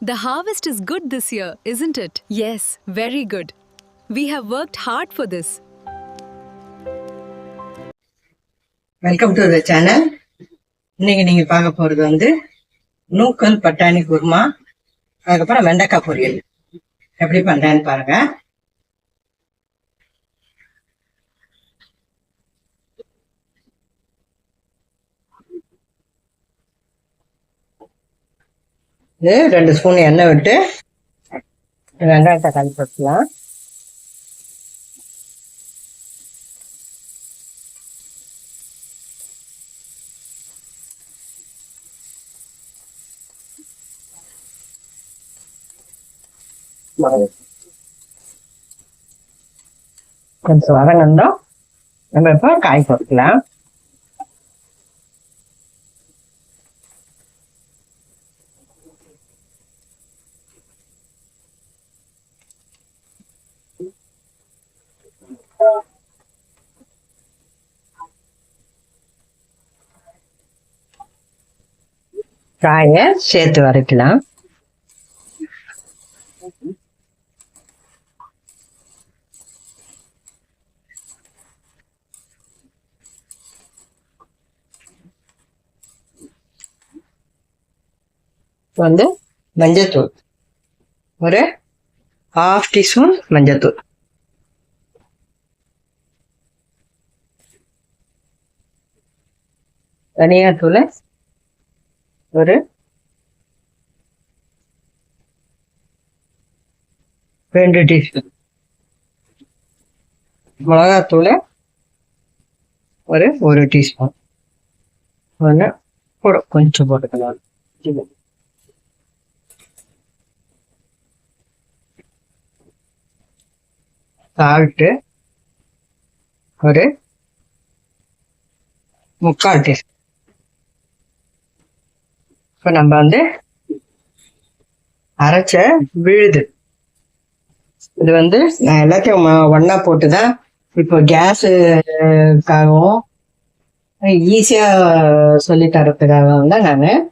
The harvest is good this year, isn't it? Yes, very good. We have worked hard for this. Welcome to the channel. இன்னைக்கு நீங்க பார்க்க போறது நூக்கல் பட்டாணி குருமா, அதுக்கப்புறம் வெண்டைக்காய் பொரியல் எப்படி பண்றேன்னு பாருங்க. இது 2 ஸ்பூன் எண்ணெய் விட்டு வெங்காயத்தை கலந்து போட்டுக்கலாம். கொஞ்சம் வதங்கந்தோம், நம்ம இப்போ காய் போட்டுக்கலாம். காயை சேர்த்து வதக்கலாம். மஞ்சத்தூள் ஒரு 1/2 டீஸ்பூன் மஞ்சத்தூள், தனியாத்தூள் ஒரு 2 டீஸ்பூன், மிளகாத்தூள் ஒரு 1 டீஸ்பூன், ஒன்று கொஞ்சம் போட்டுக்கலாம். சால்ட்டு ஒரு 3/4 டீஸ்பூன். இப்போ நம்ம அரைச்ச விழுது இது நான் எல்லாத்தையும் ஒன்னா போட்டுதான் இப்போ கேஸுக்காகவும் ஈஸியா சொல்லி தரத்துக்காகவும் தான் நான்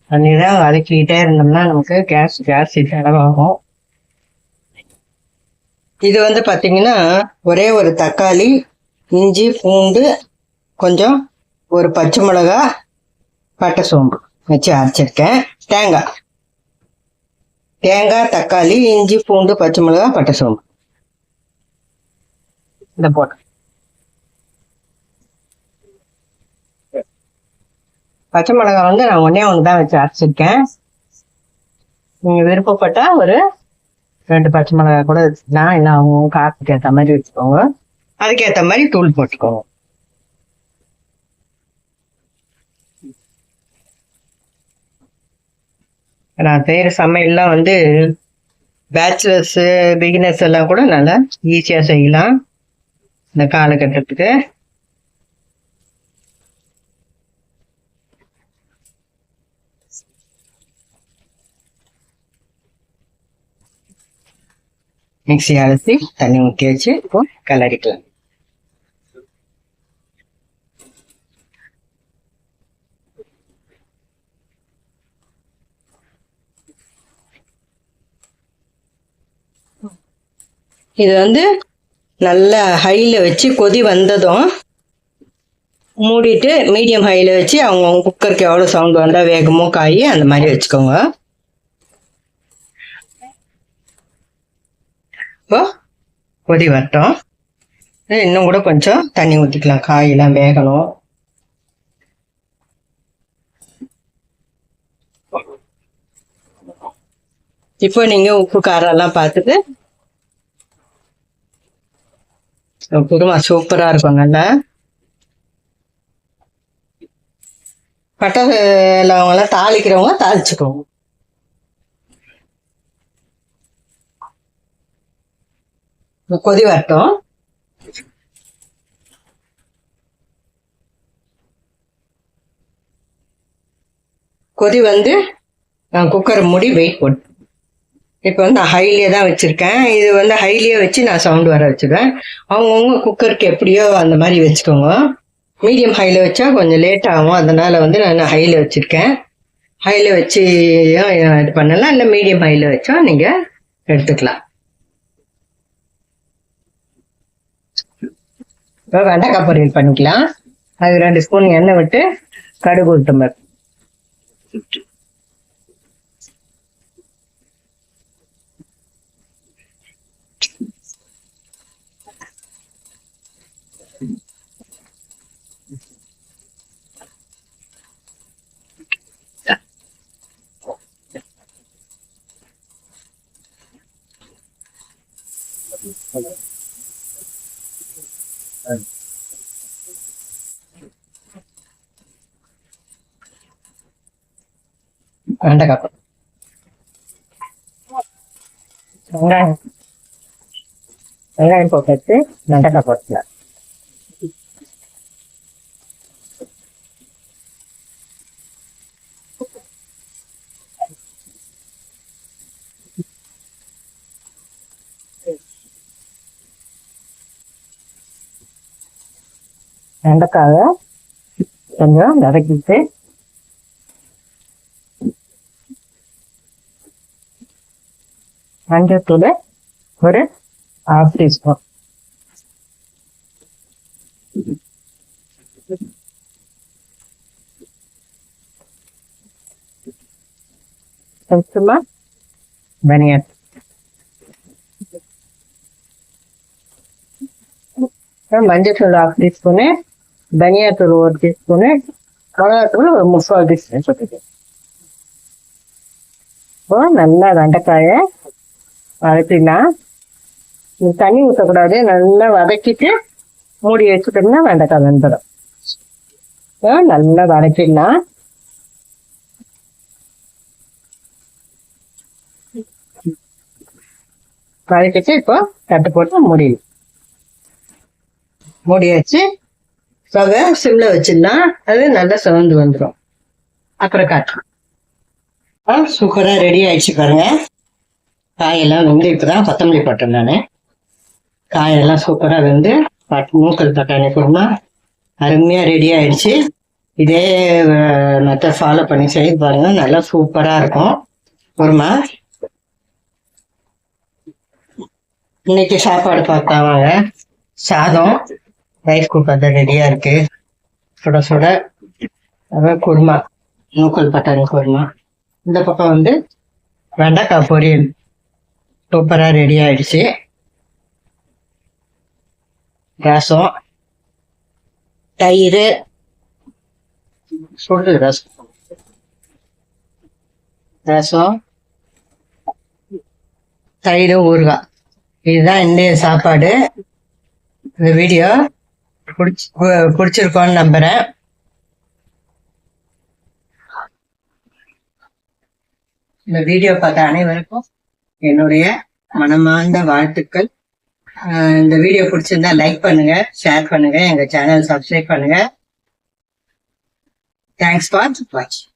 தண்ணிதான் வதக்கிக்கிட்டே இருந்தோம்னா நமக்கு கேஸ் செலவாகும். இது பாத்தீங்கன்னா ஒரே ஒரு தக்காளி, இஞ்சி, பூண்டு, கொஞ்சம் ஒரு பச்சை மிளகா, பட்டை, சோம்பு வச்சு அரைச்சிருக்கேன். தேங்காய், தக்காளி, இஞ்சி, பூண்டு, பச்சை மிளகா, பட்டை, சோம்பு இந்த போட்டு பச்சை மிளகா நான் ஒன்னே தான் வச்சு அரைச்சிருக்கேன். நீங்க விருப்பப்பட்டா ஒரு 2 பச்சை மிளகா கூட வச்சுக்கலாம், இல்லை அவங்க காரத்துக்கு ஏற்ற மாதிரி வச்சுக்கோங்க, அதுக்கேற்ற மாதிரி தூள் போட்டுக்கோங்க. நான் செய்கிற சமையல்லாம் பேச்சுலர்ஸு, பிகினர்ஸ் எல்லாம் கூட நல்லா ஈஸியாக செய்யலாம் இந்த காலகட்டத்துக்கு. மிக்ஸி அரைச்சி தண்ணி ஊற்றி வச்சு இப்போ கிளறிக்கலாம். இது நல்லா ஹைல வச்சு கொதி வந்ததும் மூடிட்டு மீடியம் ஹைல வச்சு அவங்க குக்கருக்கு எவ்வளோ சவுண்ட் வந்தால் வேகமோ காய் அந்த மாதிரி வச்சுக்கோங்க. இப்போ கொதி வரட்டும், இன்னும் கூட கொஞ்சம் தண்ணி ஊற்றிக்கலாம், காயெல்லாம் வேகணும். இப்போ நீங்க உப்பு காரம் எல்லாம் பார்த்துட்டு குருமா சூப்பரா இருக்கும். நல்லா பட்டை லவங்கெல்லாம் தாளிக்கிறவங்க தாளிச்சுக்கோங்க. கொதி வரட்டும். கொதி நான் குக்கரை மூடி வெயிட் போட்டு இப்போ நான் ஹைலியே தான் வச்சிருக்கேன். இது ஹைலியே வச்சு நான் சவுண்ட் வர வச்சுருவேன். அவங்கவுங்க குக்கருக்கு எப்படியோ அந்த மாதிரி வச்சுக்கோங்க. மீடியம் ஹைல வச்சா கொஞ்சம் லேட் ஆகும், அதனால நான் ஹைல வச்சிருக்கேன். ஹையில் வச்சு இது பண்ணலாம், இல்லை மீடியம் ஹையில் வச்சோம் நீங்கள் எடுத்துக்கலாம். இப்போ வெண்டைக்காய் பொரியல் பண்ணிக்கலாம். அது 2 ஸ்பூன் எண்ணெய் விட்டு கடுகு உளுத்தம் பருப்பு. வெண்டைக்காய் வெங்காயம் போட்டு வச்சு வெண்டைக்காய் போட்டுக்கலாம். வெண்டைக்காயை கொஞ்சம் வதக்கிட்டு மஞ்சத்தூள் ஒரு 1/2 டீஸ்பூன், கொஞ்சமா தனியா, மஞ்சத்தூள் 1/2 டீஸ்பூனு, தனியாத்தூள் 1 டீஸ்பூனு, மிளகாத்தூள் ஒரு 3/4 டீஸ்பூன் போட்டுக்கு. இப்போ நல்லா வெண்டைக்காயை வதக்கிடலாம். தண்ணி ஊற்றக்கூடாது, நல்லா வதக்கிட்டு மூடி வச்சுட்டோம்னா வெண்டைக்காய் வெந்துடும். இப்போ நல்லா வதக்கிடலாம். வதக்கிட்டு இப்போ தட்டு போட்டு மூடி வச்சு ஸ்டவ்வை சிம்ல வச்சிடலாம். அது நல்லா சிவந்து வந்துடும். அப்புறம் காட்டுறோம். சூப்பராக ரெடி ஆயிடுச்சு பாருங்க. காயெல்லாம் வெந்து இப்போதான் கொத்தமல்லி போட்டேன் நான். காயெல்லாம் சூப்பராக வெந்து மூக்கல் பட்டாணி குருமா அருமையாக ரெடி ஆயிடுச்சு. இதே மெத்தட் ஃபாலோ பண்ணி செய்து பாருங்க, நல்லா சூப்பராக இருக்கும் குருமா. இன்னைக்கு சாப்பாடு பார்த்தாவாங்க. சாதம் ரைஸ் குக்கர் ரெடியாக இருக்கு. சுட சுட குருமா, மூக்கல் பட்டாணி குருமா. இந்த பக்கம் வந்து வெண்டைக்காய் பொரியல் சூப்பராக ரெடி ஆயிடுச்சு. ரசம், தயிர், சுடு ரசம், தயிர், ஊறுகாய். இதுதான் இன்றைய சாப்பாடு. இந்த வீடியோ பிடிச்சிருக்கோன்னு நம்புறேன். இந்த வீடியோ பார்த்த அனைவருக்கும் என்னுடைய மனமார்ந்த வாழ்த்துக்கள். இந்த வீடியோ பிடிச்சிருந்தா லைக் பண்ணுங்க, ஷேர் பண்ணுங்க, எங்க சேனல் சப்ஸ்கிரைப் பண்ணுங்க. தேங்க்ஸ் ஃபார் வாட்சிங்.